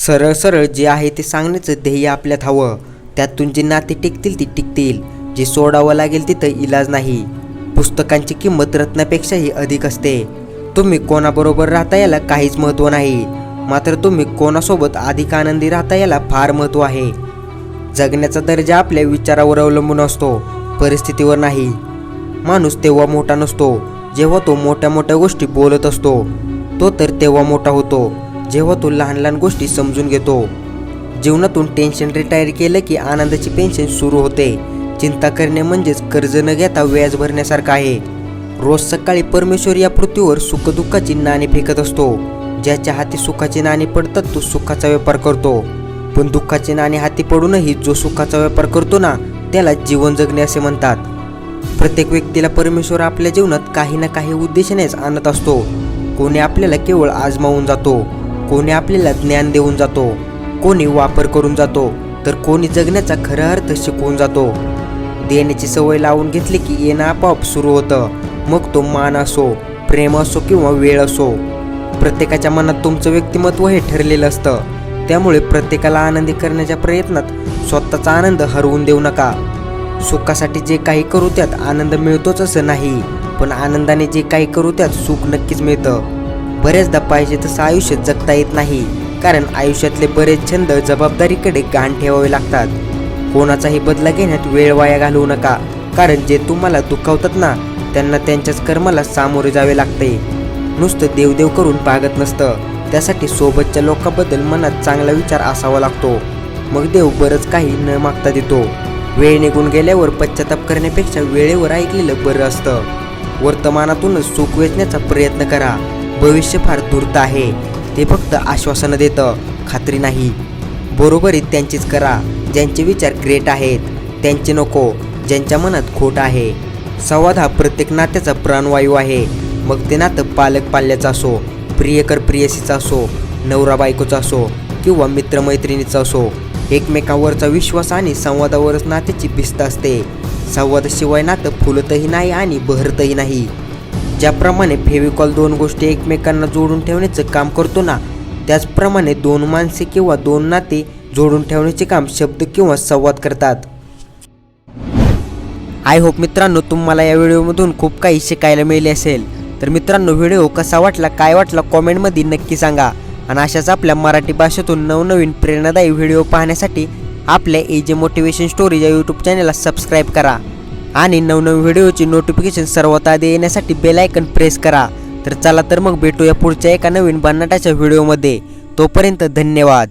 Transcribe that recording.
सरळ सरळ जे आहे ते सांगण्याचं ध्येय आपल्यात हवं. त्यातून जी नाती टिकतील ती टिकतील, जे सोडावं लागेल तिथं इलाज नाही. पुस्तकांची किंमत रत्नापेक्षाही अधिक असते. तुम्ही कोणाबरोबर राहता याला काहीच महत्त्व नाही, मात्र तुम्ही कोणासोबत अधिक आनंदी राहता याला फार महत्त्व आहे. जगण्याचा दर्जा आपल्या विचारावर अवलंबून असतो, परिस्थितीवर नाही. माणूस तेव्हा मोठा नसतो जेव्हा तो मोठ्या मोठ्या गोष्टी बोलत असतो. तो तर तेव्हा मोठा होतो जेव्हा तो लहान लहान गोष्टी समजून घेतो. जीवनातून टेन्शन रिटायर केलं की आनंदाची पेन्शन सुरू होते. चिंता करणे म्हणजेच कर्ज न घेता व्याज भरण्यासारखं आहे. रोज सकाळी परमेश्वर या पृथ्वीवर सुखदुःखाची नाणी फेकत असतो. ज्याच्या हाती सुखाची नाणी पडतात तो सुखाचा व्यापार करतो, पण दुःखाची नाणी हाती पडूनही जो सुखाचा व्यापार करतो ना, त्याला जीवन जगणे असे म्हणतात. प्रत्येक व्यक्तीला परमेश्वर आपल्या जीवनात काही ना काही उद्देशानेच आणत असतो. कोणी आपल्याला केवळ आजमावून जातो, कोणी आपल्याला ज्ञान देऊन जातो, कोणी वापर करून जातो, तर कोणी जगण्याचा खरा अर्थ शिकवून जातो. देण्याची सवय लावून घेतली की येणं आपोआप सुरू होतं. मग तो मान असो, प्रेम असो किंवा वेळ असो. प्रत्येकाच्या मनात तुमचं व्यक्तिमत्व हे ठरलेलं असतं. त्यामुळे प्रत्येकाला आनंदी करण्याच्या प्रयत्नात स्वतःचा आनंद हरवून देऊ नका. सुखासाठी जे काही करू त्यात आनंद मिळतोच असं नाही, पण आनंदाने जे काही करू त्यात सुख नक्कीच मिळतं. बरेचदा पाहिजे तसं आयुष्य जगता येत नाही, कारण आयुष्यातले बरेच छंद जबाबदारीकडे गाण ठेवावे लागतात. कोणाचाही बदला घेण्यात वेळ वाया घालवू नका, कारण जे तुम्हाला दुखावतात ना, त्यांना त्यांच्याच कर्माला सामोरे जावे लागते. नुसतं देवदेव करून भागत नसतं, त्यासाठी सोबतच्या लोकांबद्दल मनात चांगला विचार असावा लागतो. मग देव बरंच काही न मागता देतो. वेळ निघून गेल्यावर पश्चाताप करण्यापेक्षा वेळेवर ऐकलेलं बरं असतं. वर्तमानातूनच सुख वेचण्याचा प्रयत्न करा. भविष्य फार धूर्त आहे, ते फक्त आश्वासनं देतं, खात्री नाही. बरोबरी त्यांचीच करा ज्यांचे विचार ग्रेट आहेत, त्यांचे नको ज्यांच्या मनात खोट आहे. संवाद हा प्रत्येक नात्याचा प्राणवायू आहे. मग ते नातं पालक पाल्याचं असो, प्रियकर प्रियसीचा असो, नवरा बायकोचा असो किंवा मित्रमैत्रिणीचा असो. एकमेकांवरचा विश्वास आणि संवादावरच नात्याची भिस्त असते. संवादाशिवाय नातं फुलतही नाही आणि बहरतही नाही. ज्याप्रमाणे फेविकॉल दोन गोष्टी एकमेकांना जोडून ठेवण्याचं काम करतो ना, त्याचप्रमाणे दोन माणसे किंवा दोन नाते जोडून ठेवण्याचे काम शब्द किंवा संवाद करतात. आय होप मित्रांनो, तुम्हाला या व्हिडिओमधून खूप काही शिकायला मिळाले असेल. तर मित्रांनो, व्हिडिओ कसा वाटला, काय वाटला कॉमेंटमध्ये नक्की सांगा. आणि अशाच आपल्या मराठी भाषेतून नवनवीन प्रेरणादायी व्हिडिओ पाहण्यासाठी आपल्या एजे मोटिवेशन स्टोरी या यूट्यूब चॅनलला सबस्क्राईब करा. आणि नवनवीन व्हिडिओची नोटिफिकेशन सर्वात आधी येण्यासाठी बेल आयकन प्रेस करा. तर चला तर मग भेटूया पुढच्या एका नवीन भन्नाटाच्या व्हिडिओमध्ये. तोपर्यंत धन्यवाद.